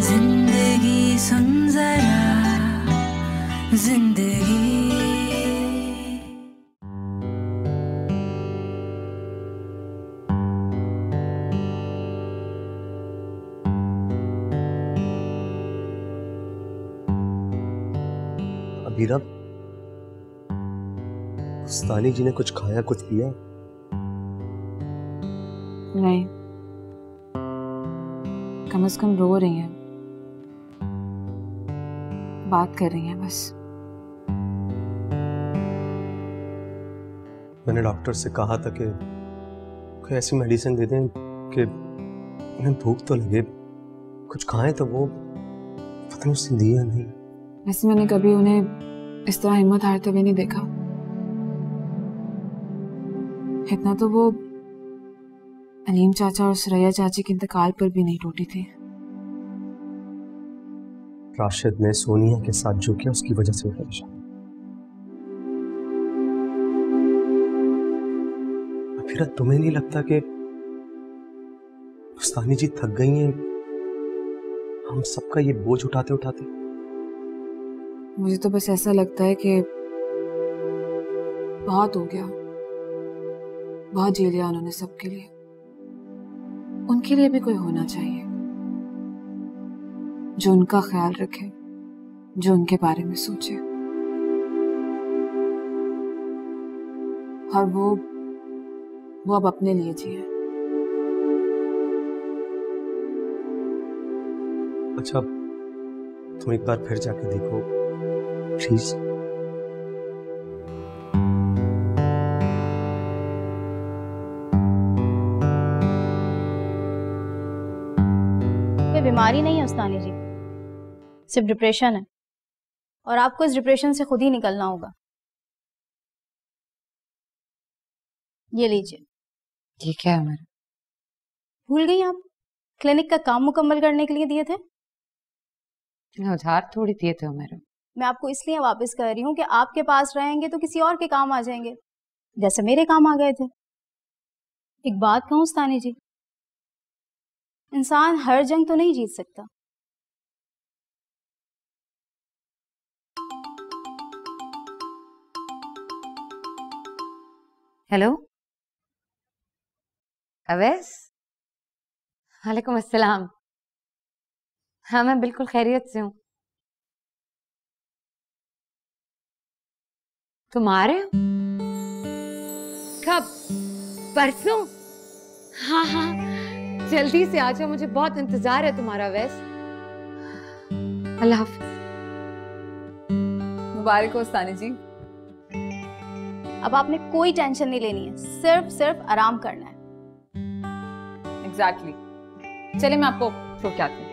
जिंदगी सुन जरा, जिंदगी। अबीरा, उस्तानी जी ने कुछ खाया कुछ पिया? नहीं, कम से कम रो रही हैं, बात कर रही हैं बस। मैंने डॉक्टर से कहा था कि कोई ऐसी मेडिसिन दे दें कि उन्हें भूख तो लगे, कुछ खाएं तो वो, पता नहीं उसने दिया नहीं। वैसे मैंने कभी उन्हें इस तरह हिम्मत हारते हुए नहीं देखा। इतना तो वो अलीम चाचा और सुरैया चाची के इंतकाल पर भी नहीं टूटी थी। राशिद ने सोनिया के साथ जो किया उसकी वजह से वो परेशान। फिर तुम्हें नहीं लगता कि उस्तानी जी थक गई हैं हम सबका ये बोझ उठाते उठाते? मुझे तो बस ऐसा लगता है कि बहुत हो गया, बहुत जी लिया उन्होंने सबके लिए। उनके लिए भी कोई होना चाहिए जो उनका ख्याल रखे, जो उनके बारे में सोचे। और वो अब अपने लिए जिए। अच्छा, तुम एक बार फिर जाके देखो प्लीज। कोई बीमारी नहीं है उस्तानी जी, सिर्फ डिप्रेशन है, और आपको इस डिप्रेशन से खुद ही निकलना होगा। ये लीजिए। ये क्या है मेरा? भूल गई आप? क्लिनिक का काम मुकम्मल करने के लिए दिए थे। उधार थोड़ी दिए थे मेरे। मैं आपको इसलिए वापस कर रही हूँ कि आपके पास रहेंगे तो किसी और के काम आ जाएंगे, जैसे मेरे काम आ गए थे। एक बात कहूँ उस्तानी जी, इंसान हर जंग तो नहीं जीत सकता। हेलो अवैस, वालेकुम अस्सलाम। हाँ, मैं बिल्कुल खैरियत से हूँ। तुम आ रहे हो? कब? परसों? हाँ हाँ, जल्दी से आ जाओ, मुझे बहुत इंतजार है तुम्हारा। अवैस, अल्लाह हाफ़िज़। मुबारक हो उस्तानी जी। अब आपने कोई टेंशन नहीं लेनी है, सिर्फ आराम करना है। एग्जैक्टली। चलिए मैं आपको छोड़ के आती हूँ।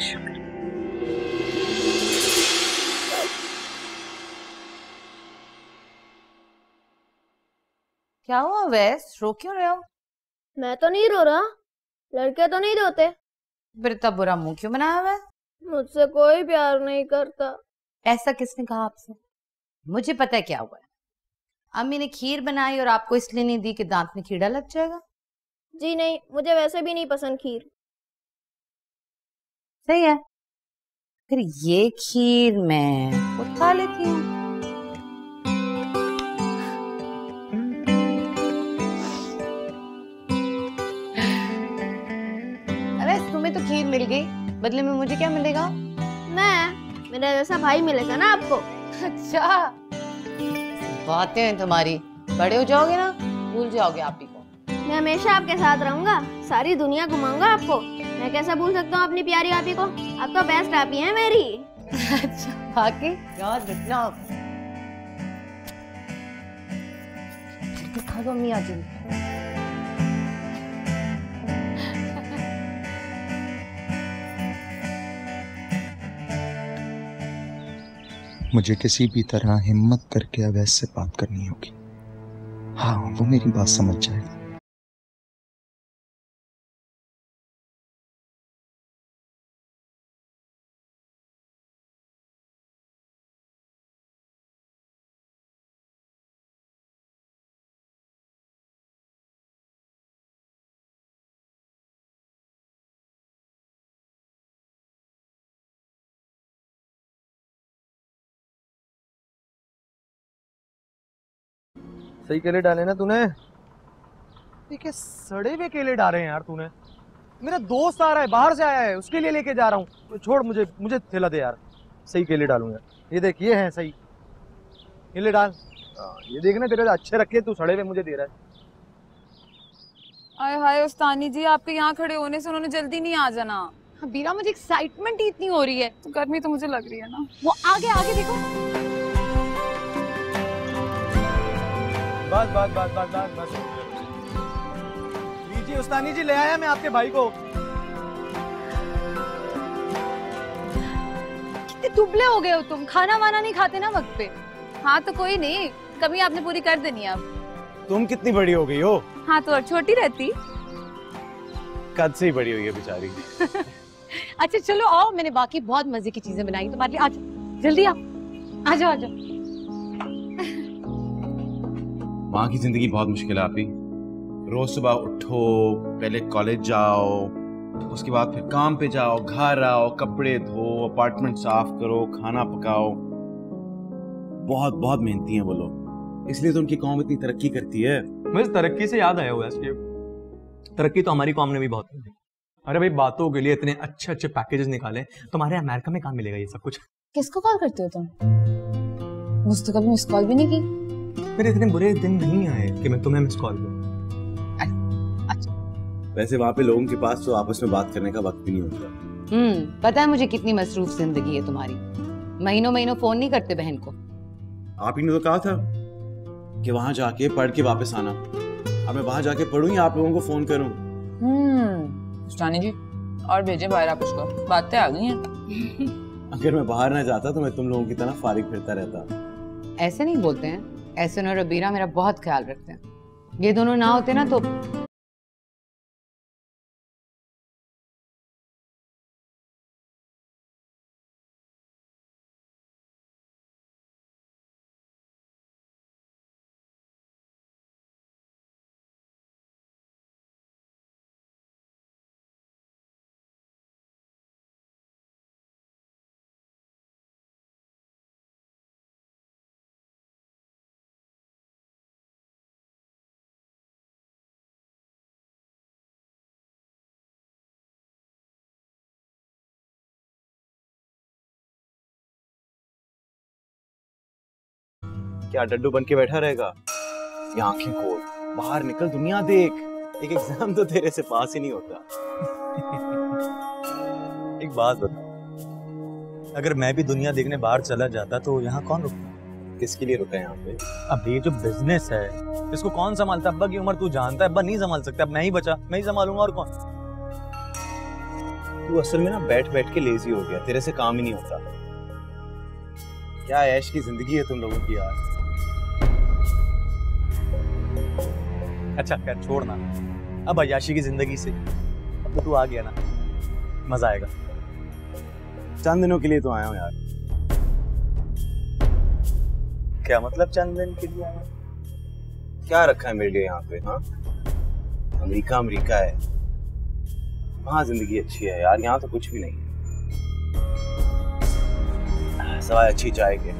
शुक्र। क्या हुआ अवैस, रो क्यों रहे हो? मैं तो नहीं रो रहा, लड़के तो नहीं रोते। फिर इतना बुरा मुंह क्यों बनाया हुआ है? मुझसे कोई प्यार नहीं करता। ऐसा किसने कहा आपसे? मुझे पता है क्या हुआ है। अम्मी ने खीर बनाई और आपको इसलिए नहीं दी कि दांत में कीड़ा लग जाएगा। जी नहीं, मुझे वैसे भी नहीं पसंद खीर। सही है, फिर ये खीर मैं खुद खा लेती हूँ। अरे तुम्हें तो खीर मिल गई, बदले में मुझे क्या मिलेगा? मेरा जैसा भाई मिलेगा ना आपको। अच्छा, बातें हैं तुम्हारी, बड़े हो जाओगे ना भूल जाओगे आप ही को। मैं हमेशा आपके साथ रहूंगा, सारी दुनिया घुमाऊंगा आपको। मैं कैसे भूल सकता हूँ अपनी प्यारी आपी को? आप तो बेस्ट आपी हैं मेरी। अच्छा, बाकी याद रखना। खा दो अम्मी आज। मुझे किसी भी तरह हिम्मत करके अवैस से बात करनी होगी। हाँ, वो मेरी बात समझ जाएगा। सही केले डाले ना तूने? देखिए सड़े हुए केले डाले हैं यार तूने। मेरा दोस्त आ रहा है, बाहर से आया है, उसके लिए लेके जा रहा हूँ। तो छोड़, मुझे थैला दे यार, सही केले डालूंगा। ये देख, ये हैं सही केले, डाल। ये देखना, तेरे अच्छे रखे, तू सड़े हुए मुझे दे रहा है। आए हाय उस्तानी जी, आपके यहाँ खड़े होने से उन्होंने जल्दी नहीं आ जाना। बीरा, मुझे एक्साइटमेंट ही इतनी हो रही है। तो गर्मी तो मुझे लग रही है ना। वो आगे आगे देखो। बस बस बस बस बस बस। लीजिए उस्तानी जी, ले आया मैं आपके भाई को। कितने दुबले हो गए हो तुम, खाना वाना नहीं खाते ना वक्त पे। हाँ तो कोई नहीं, कभी आपने पूरी कर देनी है अब। तुम कितनी बड़ी हो गई हो? हाँ तो और छोटी रहती। कद से ही बड़ी हुई है बेचारी। अच्छा चलो आओ, मैंने बाकी बहुत मजे की चीजें बनाई तुम्हारे लिए। आ जाओ जल्दी, आओ आ जाओ आ जाओ। वहाँ की जिंदगी बहुत मुश्किल है आपी। रोज सुबह उठो, पहले कॉलेज जाओ, उसके बाद फिर काम पे जाओ, घर आओ, कपड़े धो, अपार्टमेंट साफ करो, खाना पकाओ। बहुत बहुत मेहनती हैं वो लोग, इसलिए तो उनकी कौम इतनी तरक्की करती है। मुझे तरक्की से याद आया हुआ है, तरक्की तो हमारी कौम ने भी बहुत की। अरे भाई, बातों के लिए इतने अच्छे अच्छे पैकेजेस निकाले, तुम्हारे अमेरिका में कहाँ मिलेगा ये सब कुछ? किसको कॉल करते हो तुम? मुझे तो कभी मिस कॉल भी नहीं की। मेरे इतने बुरे दिन नहीं आए कि मैं तुम्हें मिस कॉल करूं। अच्छा, वैसे वहाँ पे लोगों के पास तो आपस में बात करने का वक्त भी नहीं होता। पता है मुझे कितनी मसरूफ जिंदगी है तुम्हारी। महीनों महीनों फोन नहीं करते बहन को। आप ही ने तो कहा था कि वहां जाके पढ़ के वापस आना। अब मैं वहां जाके पढ़ूं या आप लोगों को फोन करूं? उस्तानी जी, और भेजे बाहर आप उसको, बातें आ गई हैं। अगर मैं बाहर ना जाता तो मैं तुम लोगों की तरह फारिग फिरता रहता। ऐसे नहीं बोलते हैं, ऐसे ना रबीरा मेरा बहुत ख्याल रखते हैं। ये दोनों ना होते ना तो क्या डड्डू बन के बैठा रहेगा? ये आंखें खोल, बाहर निकल, दुनिया देख। एक एग्जाम तो तेरे से पास ही नहीं होता। एक बात बता, अगर मैं भी दुनिया देखने बाहर चला जाता तो यहाँ कौन रुकता? किसके लिए रुका है यहाँ पे? अब ये जो बिजनेस है, इसको कौन संभालता? अब्बा की उम्र तू जानता है, अब्बा नहीं संभाल सकता। अब मैं ही बचा, मैं ही संभालूंगा, और कौन? तू असल में ना बैठ बैठ के लेजी हो गया, तेरे से काम ही नहीं होता। क्या ऐश की जिंदगी है तुम लोगों की यार। अच्छा खैर छोड़ना, अब अय्याशी की जिंदगी से अब तो तू आ गया ना, मजा आएगा। चंद दिनों के लिए तो आया हूँ यार। क्या मतलब चंद दिन के लिए आया? क्या रखा है मेरे लिए यहाँ पे? हाँ, अमेरिका अमेरिका है, वहाँ जिंदगी अच्छी है यार, यहाँ तो कुछ भी नहीं है सवाए अच्छी चाय के।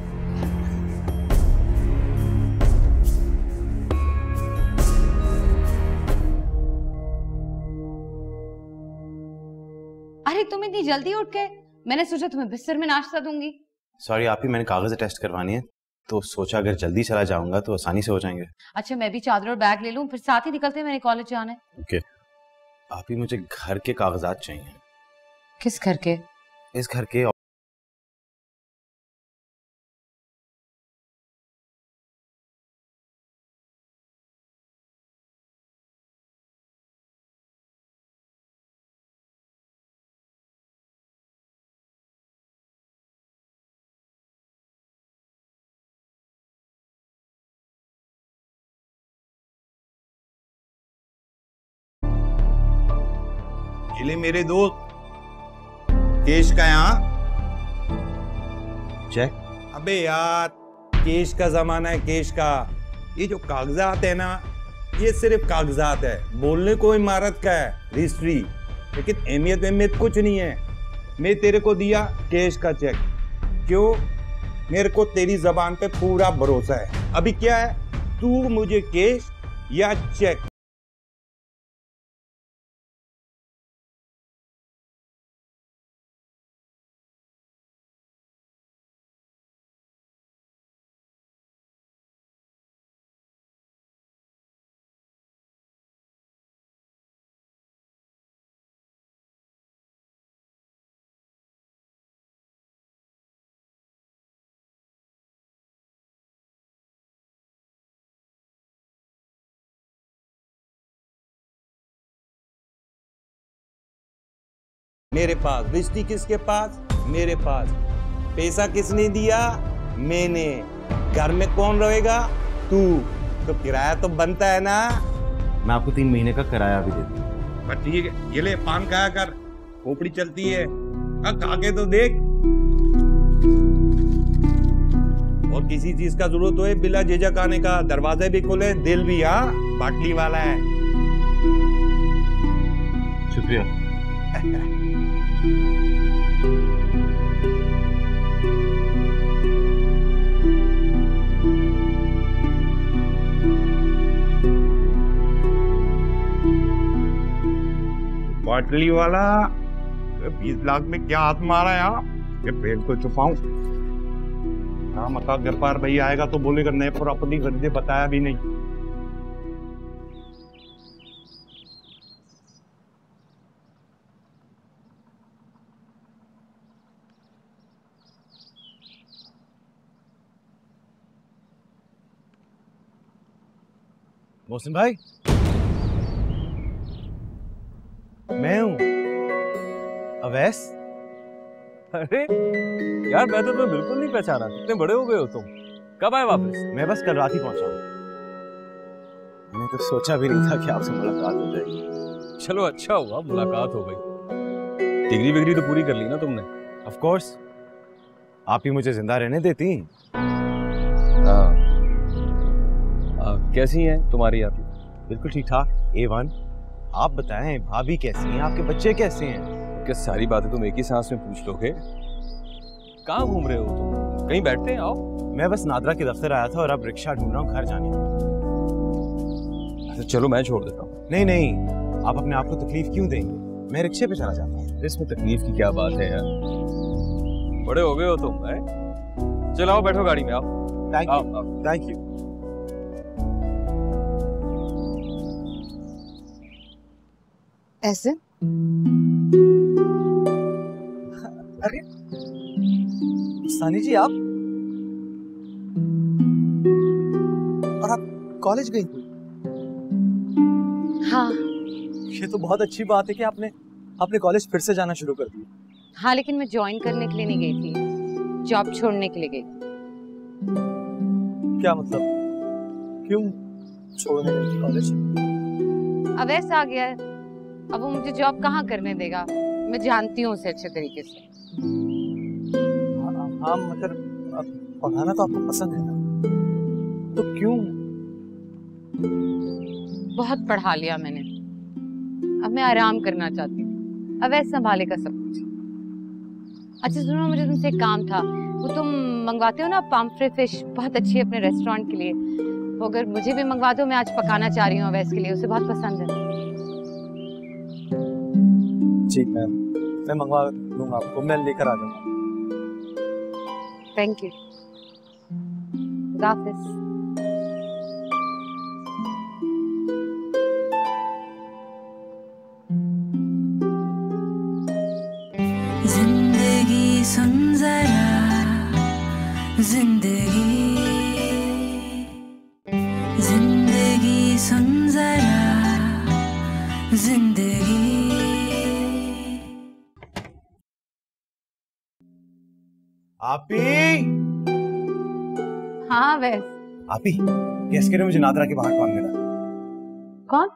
अरे तुम इतनी जल्दी उठ गए? मैंने सोचा तुम्हें बिस्तर में नाश्ता दूंगी। सॉरी आप ही, मैंने कागज टेस्ट करवानी है तो सोचा अगर जल्दी चला जाऊंगा तो आसानी से हो जाएंगे। अच्छा मैं भी चादर और बैग ले लूं, फिर साथ ही निकलते हैं, मैंने कॉलेज जाना है। ओके। आप ही, मुझे घर के कागजात चाहिए। किस घर के? इस घर के। ले मेरे दोस्त, केश का यहाँ चेक। अबे यार, केश का जमाना है, केश का। ये जो कागजात है ना, ये सिर्फ कागजात है। बोलने को इमारत का है, रजिस्ट्री, लेकिन अहमियत कुछ नहीं है। मैं तेरे को दिया केश का चेक, क्यों? मेरे को तेरी जबान पे पूरा भरोसा है। अभी क्या है, तू मुझे कैश या चेक? मेरे पास। बिजली किसके पास? मेरे पास। पैसा किसने दिया? मैंने। घर में कौन रहेगा? तू। तो किराया तो बनता है ना? मैं आपको 3 महीने का किराया भी देता हूँ। पर ठीक है, ये ले पान खाया कर, खोपड़ी चलती है। खा के तो देख। और किसी चीज का जरूरत हो बिला झिझक आने का, दरवाजे भी खुले, दिल भी। हाँ, बाटली वाला है। शुक्रिया। बाटली वाला 20 लाख में क्या हाथ मारा यार? ये पेट तो छुपाऊं। हाँ, मका घर पर भाई आएगा तो बोलेगा नए प्रॉपर्टी खरीदे, बताया भी नहीं। मोहसिन भाई, मैं हूं अवैस। अरे यार, मैं तो तुम्हें बिल्कुल नहीं पहचाना। कितने बड़े हो गए हो तुम। कब आए वापस? मैं बस कल रात ही पहुंचा हूं। मैंने तो सोचा भी नहीं था कि आपसे मुलाकात हो जाएगी। चलो अच्छा हुआ मुलाकात हो गई। डिग्री विग्री तो पूरी कर ली ना तुमने? ऑफ कोर्स, आप ही मुझे जिंदा रहने देती। हाँ। कैसी हैं तुम्हारी आप? बिल्कुल ठीक ठाक, A1। आप बताएं, भाभी कैसी हैं? आपके बच्चे कैसे हैं? क्या सारी बातें तुम एक ही सांस में पूछ लोगे? कहाँ घूम रहे हो तुम? कहीं बैठते हैं, आओ। मैं बस नादरा के दफ्तर आया था और अब रिक्शा ढूंढ रहा हूँ घर जाने का। अच्छा चलो, मैं छोड़ देता हूँ। नहीं नहीं, आप अपने आप को तकलीफ क्यों देंगे? मैं रिक्शे पे चला जाता हूँ। इसमें तकलीफ की क्या बात है यार? बड़े हो गए हो तुम, हैं? चलो आओ, बैठो गाड़ी में, आओ। Thank you, thank you. ऐसे? अरे सानी जी, आप और आप कॉलेज गई थी? हाँ ये तो बहुत अच्छी बात है कि आपने कॉलेज फिर से जाना शुरू कर दिया। हाँ, लेकिन मैं ज्वाइन करने के लिए नहीं गई थी, जॉब छोड़ने के लिए गई थी। क्या मतलब? क्यों छोड़ने गई थी कॉलेज? अवैस आ गया है, अब वो मुझे जॉब कहाँ करने देगा? मैं जानती हूँ उसे अच्छे तरीके से। हाँ, मगर पढ़ाना तो आपको पसंद है ना, तो क्यों? बहुत पढ़ा लिया मैंने, अब मैं आराम करना चाहती हूँ। अवैस संभालेगा सब कुछ। अच्छा सुनो, मुझे तुमसे एक काम था। वो तुम मंगवाते हो ना पाम्फ्रे फिश, बहुत अच्छी है अपने रेस्टोरेंट के लिए। वो अगर मुझे भी मंगवा दो, मैं आज पकाना चाह रही हूँ अवैस के लिए, उसे बहुत पसंद है। ठीक है, मैं मंगवा दूंगा आपको, मैं लेकर आ जाऊंगा। Thank you. खुदा हाफिज। जिंदगी सुन जरा, जिंदगी जिंदगी सुन जरा, जिंदगी। आपी, हाँ अवैस। आपी, गेस करो मुझे नादरा के बाहर कौन मिला? कौन?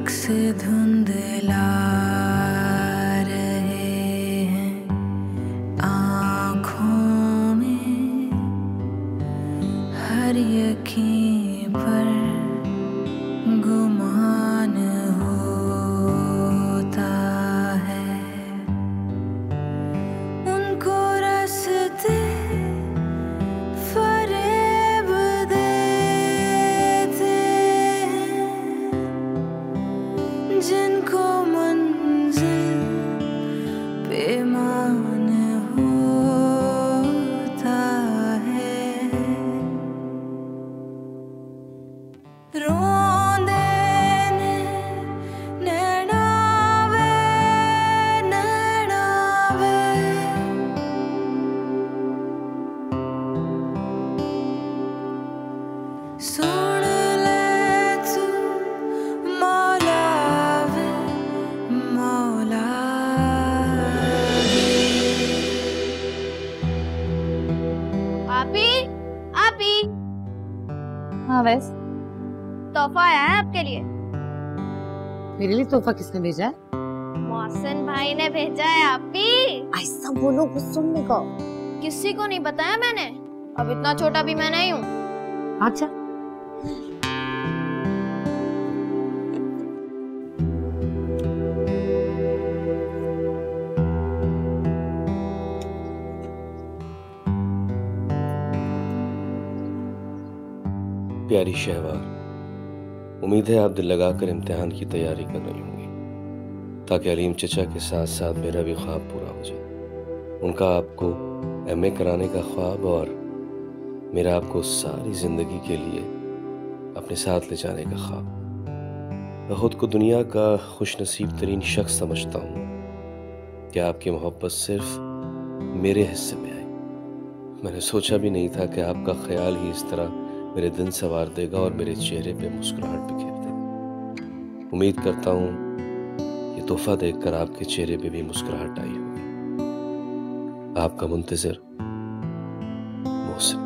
अक्स धुंधला रहे हैं आँखों में, हर यकीन पर गुमान होता है। उनको रास्ते फरेब देते हैं, जिनको मंजिल बेमान होता है। रोंदे ने नैनावे नैनावे, सुन ले तू मौला वे मौला आपी आपी, हाँ वैस, तोहफा आया है आपके लिए। मेरे लिए तोहफा किसने भेजा है? मोहसिन भाई ने भेजा है आपी। ऐसा बोलो सुनने को। किसी को नहीं बताया मैंने, अब इतना छोटा भी मैं नहीं हूँ। अच्छा, प्यारी शहवार, उम्मीद है आप दिल लगाकर इम्तिहान की तैयारी कर रही होंगी, ताकि अलीम चचा के साथ साथ मेरा भी ख्वाब पूरा हो जाए। उनका आपको एमए कराने का ख्वाब और मेरा आपको सारी ज़िंदगी के लिए अपने साथ ले जाने का ख्वाब। मैं ख़ुद को दुनिया का खुशनसीब तरीन शख्स समझता हूँ कि आपकी मोहब्बत सिर्फ मेरे हिस्से में आई। मैंने सोचा भी नहीं था कि आपका ख्याल ही इस तरह मेरे दिन संवार देगा और मेरे चेहरे पे मुस्कुराहट बिखेर देगा। उम्मीद करता हूँ ये तोहफा देखकर आपके चेहरे पे भी मुस्कुराहट आई होगी। आपका मुंतज़िर मोहसिन।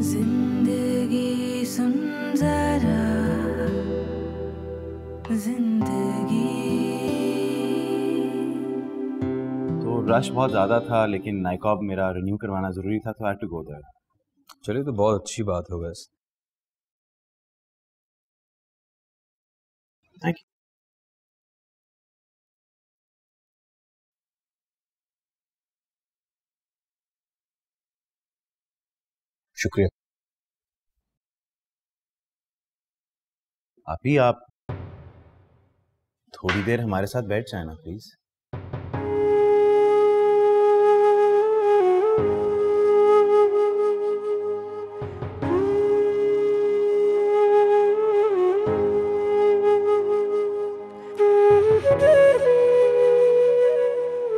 जिंदगी सुन जरा, जिंदगी। तो रश बहुत ज़्यादा था, लेकिन नाइकॉब मेरा रिन्यू करवाना ज़रूरी था, तो I had to go there. चलिए, तो बहुत अच्छी बात हो वैसे। Thank you. शुक्रिया। आप थोड़ी देर हमारे साथ बैठ जाए ना प्लीज।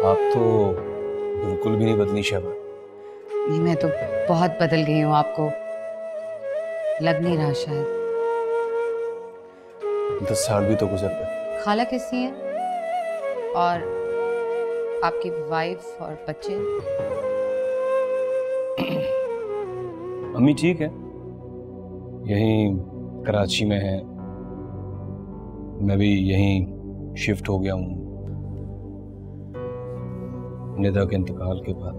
आप तो बिल्कुल भी नहीं बदली शहबाज। नहीं, मैं तो बहुत बदल गई हूँ, आपको लग नहीं रहा शायद। 10 साल भी तो गुजर गए। खाला कैसी है और आपकी वाइफ और बच्चे? अम्मी ठीक है, यहीं कराची में है, मैं भी यहीं शिफ्ट हो गया हूँ निदा के इंतकाल के बाद।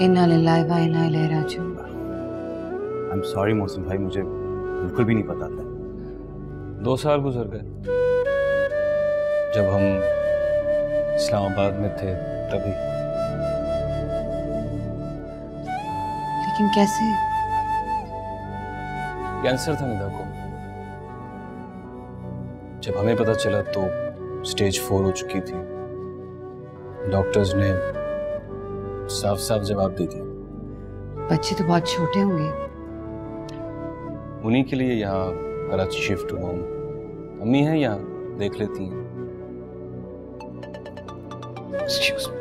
इन्ना लिल्लाहि व इन्ना इलैहि राजिऊन। आई एम सॉरी मोहसिन भाई, मुझे बिल्कुल भी नहीं पता था। 2 साल गुजर गए जब हम इस्लामाबाद में थे तभी। लेकिन कैसे? कैंसर था निदा को। जब हमें पता चला तो स्टेज 4 हो चुकी थी। डॉक्टर्स ने साफ साफ जवाब दे दिया। बच्चे तो बहुत छोटे होंगे। उन्हीं के लिए यहाँ कराची शिफ्ट हुआ हूँ। अम्मी है यहाँ, देख लेती हैं। Excuse me.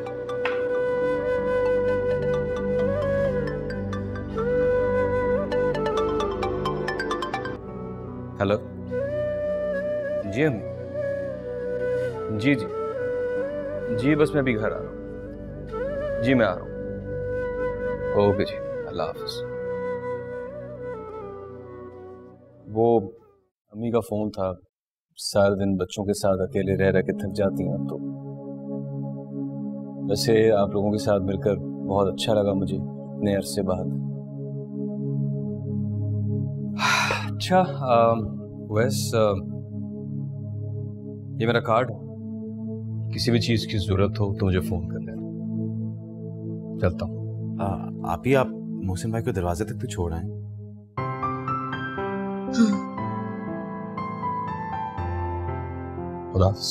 हेलो जी अम्मी। जी जी जी, बस मैं अभी घर आ रहा हूँ। जी मैं आ रहा हूँ। ओके जी, अल्लाह हाफिज। वो अम्मी का फोन था। सारे दिन बच्चों के साथ अकेले रह रह के थक जाती हैं अब तो। वैसे आप लोगों के साथ मिलकर बहुत अच्छा लगा मुझे इतने अरसे बाद। अच्छा ये मेरा कार्ड है। किसी भी चीज की जरूरत हो तो मुझे फोन कर लेना। चलता हूँ। आप मोहसिन भाई को दरवाजे तक तो छोड़ आए। खुदा हाफिज।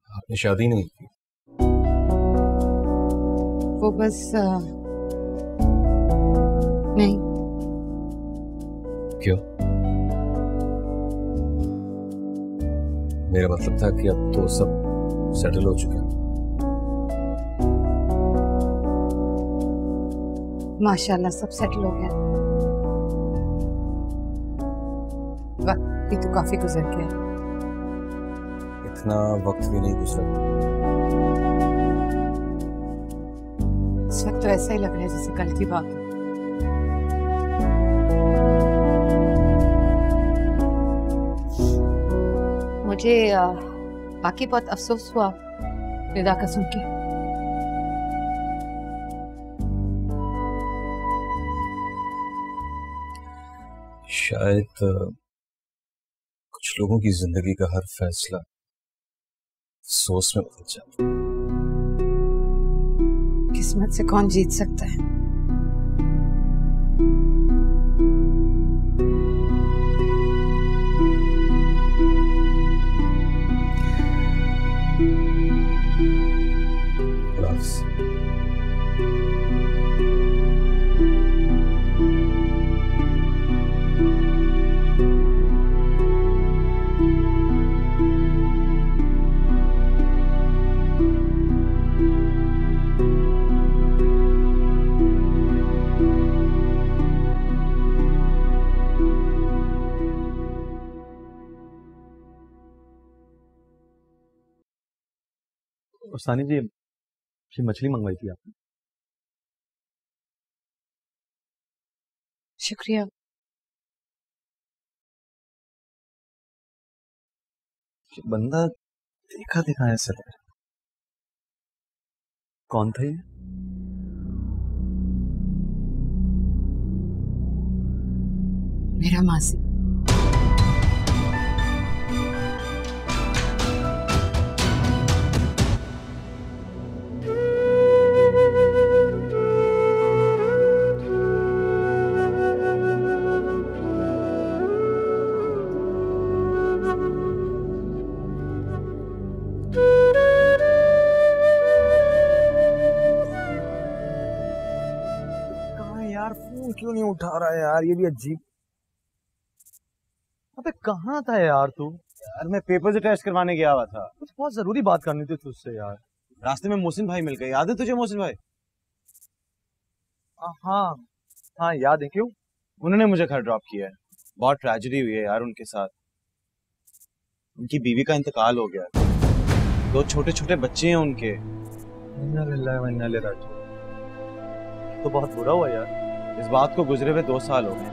आपने शादी नहीं की? वो बस नहीं। क्यों? मेरा मतलब था कि अब तो सब सेटल हो चुके हैं। माशाल्लाह सब सेटल हो गया। वक्त भी तो काफी गुजर गया। इतना वक्त भी नहीं गुजरा। इस वक्त तो ऐसा ही लग रहा है जैसे कल की बात हो। मुझे बाकी बहुत अफसोस हुआ निदा का सुन के। शायद कुछ लोगों की जिंदगी का हर फैसला अफसोस में बदल जाता है। किस्मत से कौन जीत सकता है? सानी जी, ये मछली मंगवाई थी आपने। शुक्रिया। बंदा देखा देखा है सर। कौन था ये? मेरा मासी। यार फोन क्यों नहीं उठा रहा है यार, ये भी अजीब। अबे कहाँ था यार तू? यार मैं पेपर से टेस्ट करवाने गया हुआ था। कुछ बहुत जरूरी बात करनी थी तुझसे यार। रास्ते में मोहसिन भाई मिल गए। याद है तुझे मोहसिन भाई? हाँ हाँ याद है। क्यों? उन्होंने मुझे घर ड्रॉप किया है। बहुत ट्रेजेडी हुई है यार उनके साथ। उनकी बीवी का इंतकाल हो गया, 2 छोटे छोटे बच्चे हैं उनके। इन्ना लिल्लाहि व इन्ना इलैहि राजिऊन। तो बहुत बुरा हुआ यार। इस बात को गुजरे हुए 2 साल हो गए।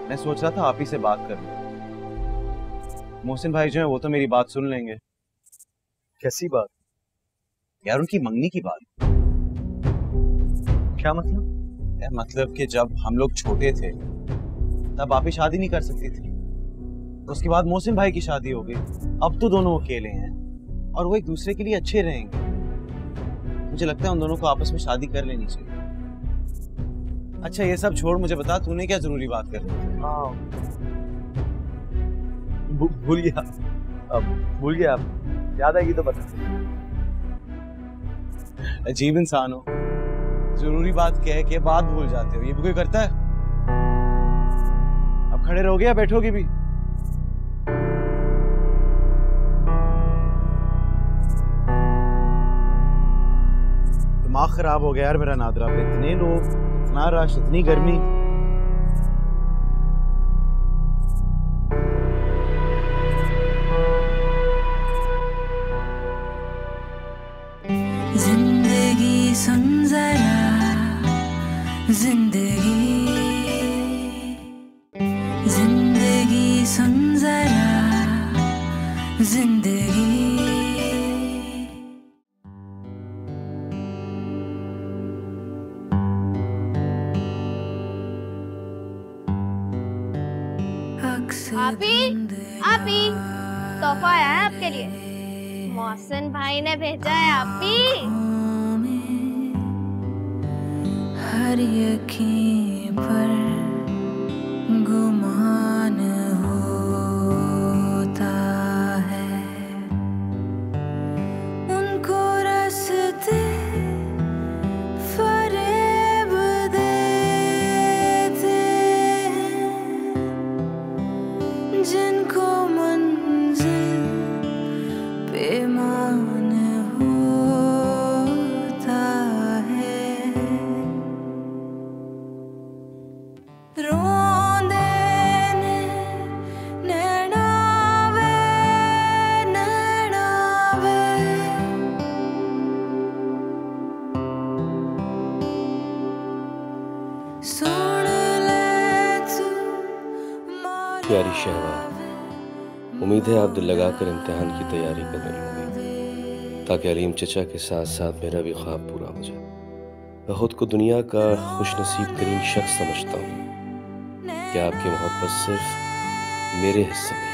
मैं सोच रहा था आप ही से बात कर लूं। मोहसिन भाई जो है वो तो मेरी बात सुन लेंगे। कैसी बात? यार उनकी मंगनी की बात। क्या मतलब? यार मतलब कि जब हम लोग छोटे थे तब आप ही शादी नहीं कर सकती थी, उसके बाद मोहसिन भाई की शादी हो गई, अब तो दोनों अकेले हैं और वो एक दूसरे के लिए अच्छे रहेंगे। मुझे लगता है उन दोनों को आपस में शादी कर लेनी चाहिए। अच्छा ये सब छोड़, मुझे बता तूने क्या जरूरी बात करनी है? हाँ भूल गया, अब भूल गया। अब याद आएगी तो बता। अजीब इंसान हो, जरूरी बात कह के बात भूल जाते हो, ये भी कोई करता है? अब खड़े रहोगे या बैठोगे भी? दिमाग खराब हो गया यार मेरा नादरा पे। इतने लोग, इतना रश, इतनी गर्मी। जिंदगी सुन जरा, जिंदगी जिंदगी सुन जरा, जिंदगी आपी, आपी, तोहफा आया है आपके लिए। मोहसिन भाई ने भेजा है आपी। हर यकीन पर गुमान होता है, उनको रास्ते फरेब देते हैं, जिनको मंजिल बेमान होता है। रोंदे ने नैनावे, नैनावे सुन ले तू प्यारी शहवार, उम्मीद है आप दिल लगाकर इम्तिहान की तैयारी कर रही होंगी, ताकि अलीम चचा के साथ साथ मेरा भी ख्वाब पूरा हो जाए। मैं खुद को दुनिया का खुशनसीब तरीन शख्स समझता हूँ कि आपकी मोहब्बत सिर्फ मेरे हिस्से में है।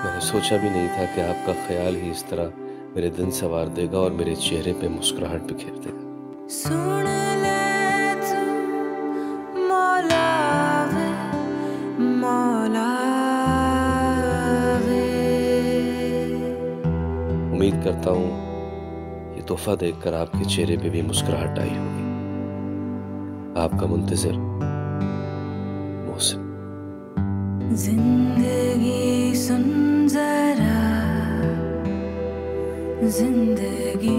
मैंने सोचा भी नहीं था कि आपका ख्याल ही इस तरह मेरे दिन संवार देगा और मेरे चेहरे पे मुस्कुराहट बिखेर देगा। सुन ले तू मौला वे, मौला वे। उम्मीद करता हूँ ये तोहफा देखकर आपके चेहरे पे भी मुस्कुराहट आई होगी। आपका मुंतजिर मोहसिन। जिंदगी सुन जरा, जिंदगी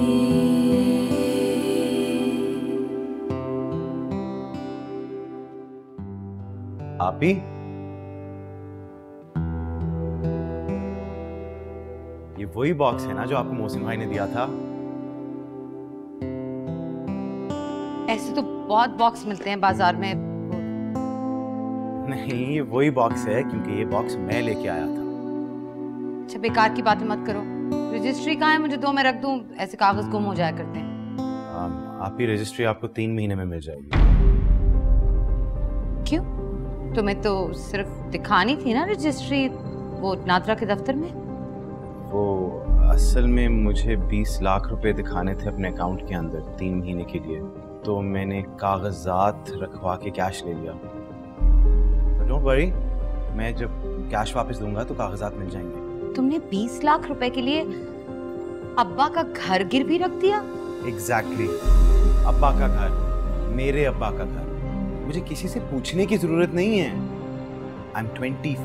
आप ही ये वही बॉक्स है ना जो आपको मोहसिन भाई ने दिया था? ऐसे तो बहुत बॉक्स मिलते हैं बाजार में। नहीं ये वही बॉक्स है, क्योंकि ये बॉक्स मैं लेके आया था। अच्छा बेकार की बातें मत करो। रजिस्ट्री कहाँ है? मुझे दो, मैं रख दूं। ऐसे कागज गुम हो जाया करते हैं। आप ही रजिस्ट्री आपको 3 महीने में मिल जाएगी। क्यों? तुम्हें तो सिर्फ दिखानी थी ना रजिस्ट्री, वो नादरा के दफ्तर में। वो असल में मुझे 20 लाख रुपए दिखाने थे अपने अकाउंट के अंदर 3 महीने के लिए, तो मैंने कागजात रखवा के कैश ले लिया। डोंट वरी, मैं जब कैश वापस दूंगा तो कागजात मिल जाएंगे। तुमने 20 लाख रुपए के लिए अब्बा का घर गिरवी रख दिया? एग्जैक्टली अब्बा का घर, मेरे अब्बा का घर। मुझे किसी से पूछने की जरूरत नहीं है। आई एम 20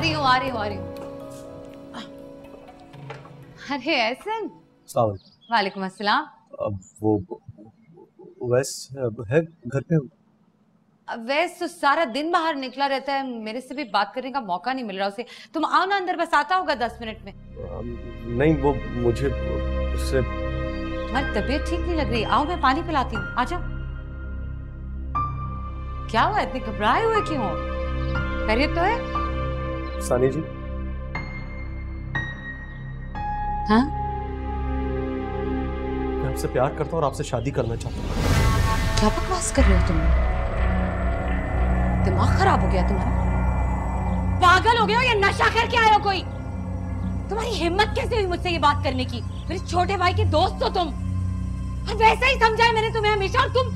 रही हूँ। अरे एहसन। वालेकुम अस्सलाम। अब वो वैसे है घर पे? वैसे तो सारा दिन बाहर निकला रहता है, मेरे से भी बात करने का मौका नहीं मिल रहा उसे। तुम आओ ना अंदर, बस आता होगा 10 मिनट में। नहीं, वो मुझे उससे तुम्हारी तबीयत ठीक नहीं लग रही, आओ मैं पानी पिलाती हूँ, आ जाओ। क्या हुआ, इतने घबराए हुए क्यों हो? खैरियत तो है? सानी जी। हाँ? मैं आपसे प्यार करता हूँ और आपसे शादी करना चाहता हूँ। क्या बकवास कर रहे हो तुम? दिमाग खराब हो गया तुम्हारा? पागल हो गए हो या नशा करके आए हो कोई? तुम्हारी हिम्मत कैसे हुई मुझसे ये बात करने की? मेरे छोटे भाई के दोस्त हो तुम, और वैसा ही समझा है मैंने तुम्हें हमेशा। और तुम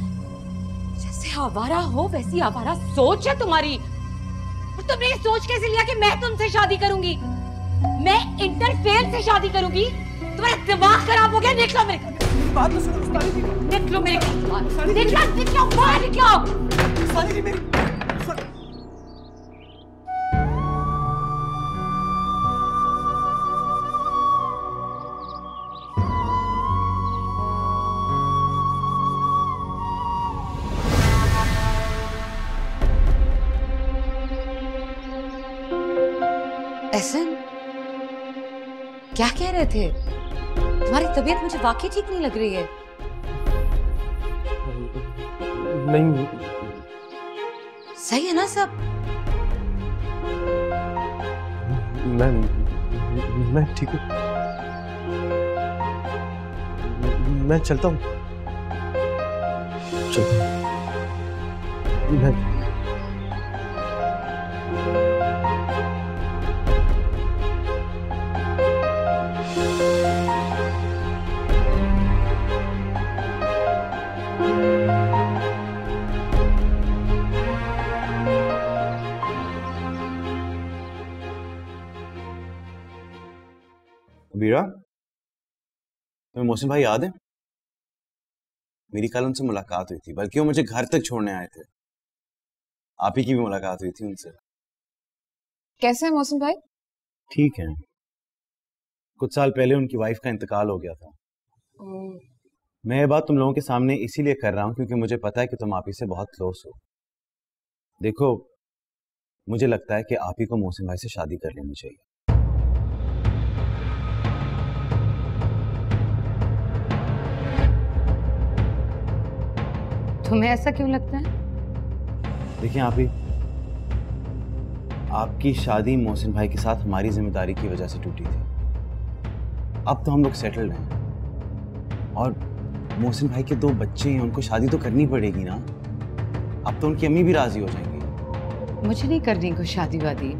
जैसे आवारा हो वैसी आवारा सोच है तुम्हारी। और तुमने ये सोच कैसे लिया कि मैं तुमसे शादी करूंगी? मैं इंटरफेयर से शादी करूंगी? तुम्हारा दिमाग खराब हो गया। निकलो मेरे घर। बात तो सुनो सानी जी। निकलो मेरे घर। निकलो बाहर निकलो। सानी जी मेरी एहसन, क्या कह रहे थे? तुम्हारी तबीयत मुझे वाकई ठीक नहीं लग रही है। नहीं, सही है ना सब? मैं ठीक हूँ। मैं चलता हूँ। मैं बीरा, तुम्हें मोहसिन भाई याद है? मेरी कल उनसे मुलाकात हुई थी, बल्कि वो मुझे घर तक छोड़ने आए थे। आप ही की भी मुलाकात हुई थी उनसे। कैसे है मौसम भाई? ठीक है। कुछ साल पहले उनकी वाइफ का इंतकाल हो गया था। मैं ये बात तुम लोगों के सामने इसीलिए कर रहा हूँ क्योंकि मुझे पता है कि तुम आप ही से बहुत क्लोज हो। देखो, मुझे लगता है कि आप ही को मोहसिन भाई से शादी कर लेनी चाहिए। तुम्हें ऐसा क्यों लगता है? देखिए आप ही, आपकी शादी मोहसिन भाई के साथ हमारी जिम्मेदारी की वजह से टूटी थी। अब तो हम लोग सेटल्ड हैं और मोहसिन भाई के 2 बच्चे हैं, उनको शादी तो करनी पड़ेगी ना। अब तो उनकी अम्मी भी राजी हो जाएंगी। मुझे नहीं करनी कोई शादी वादी।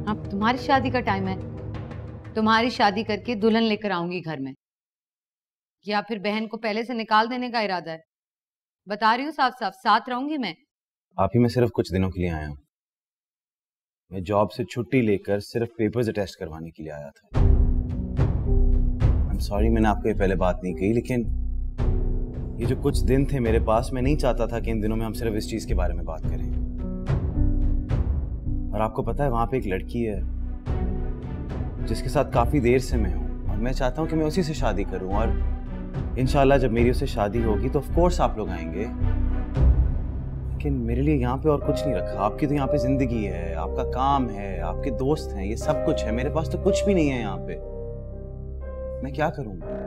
अब तुम्हारी शादी का टाइम है। तुम्हारी शादी करके दुल्हन लेकर आऊंगी घर में, या फिर बहन को पहले से निकाल देने का इरादा है? बता रही हूँ साफ साफ, साथ रहूंगी मैं। आप ही, मैं सिर्फ कुछ दिनों के लिए आया हूँ। मैं जॉब से छुट्टी लेकर सिर्फ पेपर्स अटेस्ट करवाने के लिए आया था। आई एम सॉरी मैंने आपको ये पहले बात नहीं कही, लेकिन ये जो कुछ दिन थे मेरे पास, मैं नहीं चाहता था कि इन दिनों में हम सिर्फ इस चीज के बारे में बात करें। और आपको पता है वहां पे एक लड़की है जिसके साथ काफी देर से मैं हूँ, और मैं चाहता हूँ कि मैं उसी से शादी करूँ। और इंशाल्लाह जब मेरी उससे शादी होगी तो ऑफ कोर्स आप लोग आएंगे। लेकिन मेरे लिए यहाँ पे और कुछ नहीं रखा। आपकी तो यहाँ पे जिंदगी है, आपका काम है, आपके दोस्त हैं, ये सब कुछ है। मेरे पास तो कुछ भी नहीं है यहाँ पे। मैं क्या करूँगा?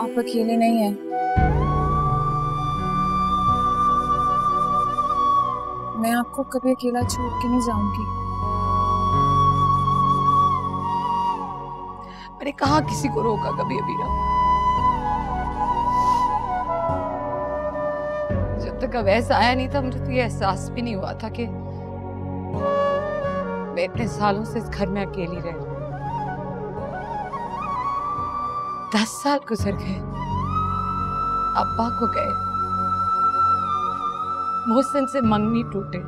आप अकेले नहीं हैं। मैं आपको कभी अकेला छोड़ के नहीं जाऊंगी। मैंने कहा किसी को रोका कभी अबीरा? जब तक अवैस आया नहीं था मुझे तो ये एहसास भी नहीं हुआ था कि मैं इतने सालों से इस घर में अकेली रह रही हूं। 10 साल गुजर गए, अब्बा को गए, मोहसिन से मंगनी टूटे,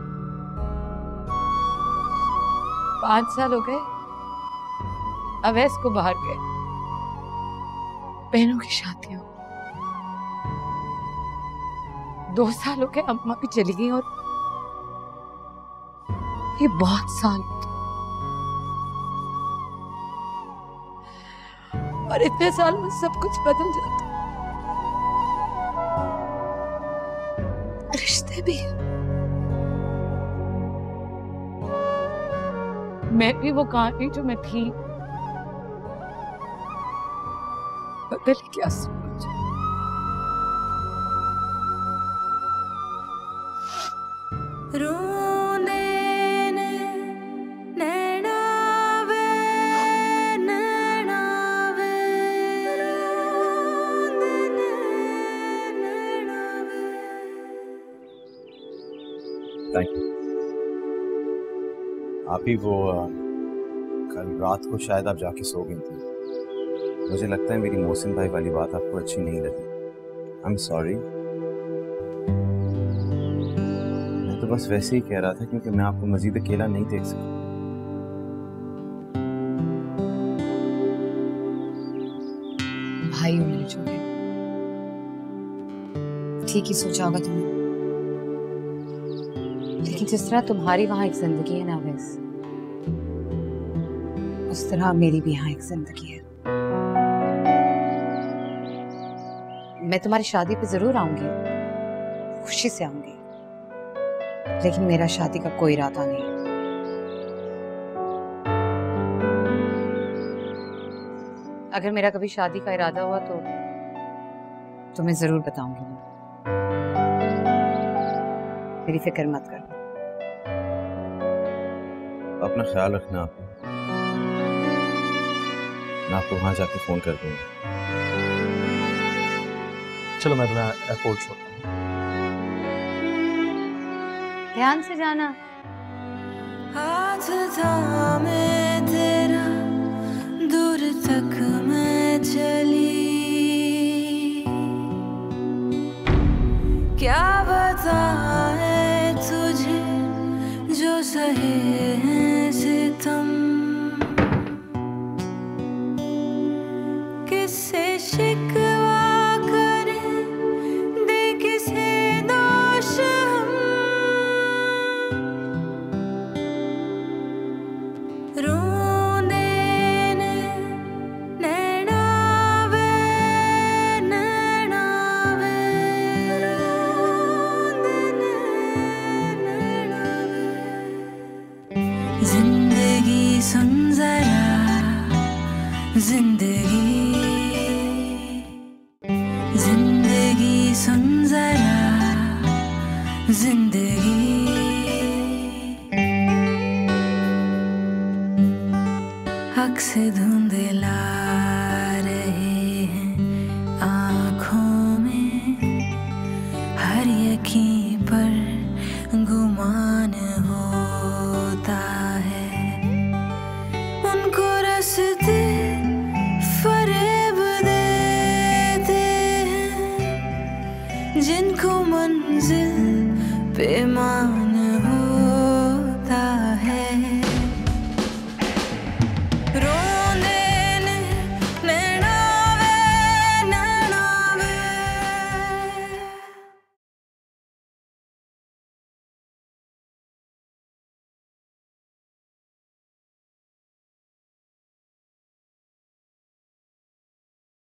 5 साल हो गए अवैस को बाहर गए, बहनों की शादियां, 2 साल हो गए अम्मा भी चली गई, और ये बहुत साल, और इतने साल में सब कुछ बदल जाता, रिश्ते भी। मैं भी वो कहानी जो मैं थी बदल क्या समझ। Thank you. आप ही वो कल रात को शायद आप जाके सो गई थी। मुझे लगता है मेरी मोहसिन भाई वाली बात आपको अच्छी नहीं लगी। I am sorry. मैं तो बस वैसे ही कह रहा था क्योंकि मैं आपको मजीद अकेला नहीं देख सकता। भाई उन्हें छोड़े, ठीक ही सोचा होगा तुमने, लेकिन जिस तरह तुम्हारी वहां एक जिंदगी है ना अवैस, उस तरह मेरी भी यहाँ एक जिंदगी है। मैं तुम्हारी शादी पे जरूर आऊंगी, खुशी से आऊंगी, लेकिन मेरा शादी का कोई इरादा नहीं है। अगर मेरा कभी शादी का इरादा हुआ तो तुम्हें जरूर बताऊंगी। मेरी फिक्र मत करना। अपना ख्याल रखना आप। मैं आपको वहां जाके फोन कर दूंगा। चलो मैं तुम्हें एयरपोर्ट छोड़ता हूँ। ध्यान से जाना। हाथ थामे तेरा दूर तक मैं चली, क्या बताए तुझे जो सहे हैं सितम, किससे शिकवा करें दे किसे दोष हम, रोने नैना वे जिंदगी सुन जरा, जिंदगी सुन जरा, जिंदगी हक से धुंधला रहे हैं आँखों में, हर यकीन पर गुमान होता है, उनको रस्ते फरेब देते हैं जिनको मंजिल पे मान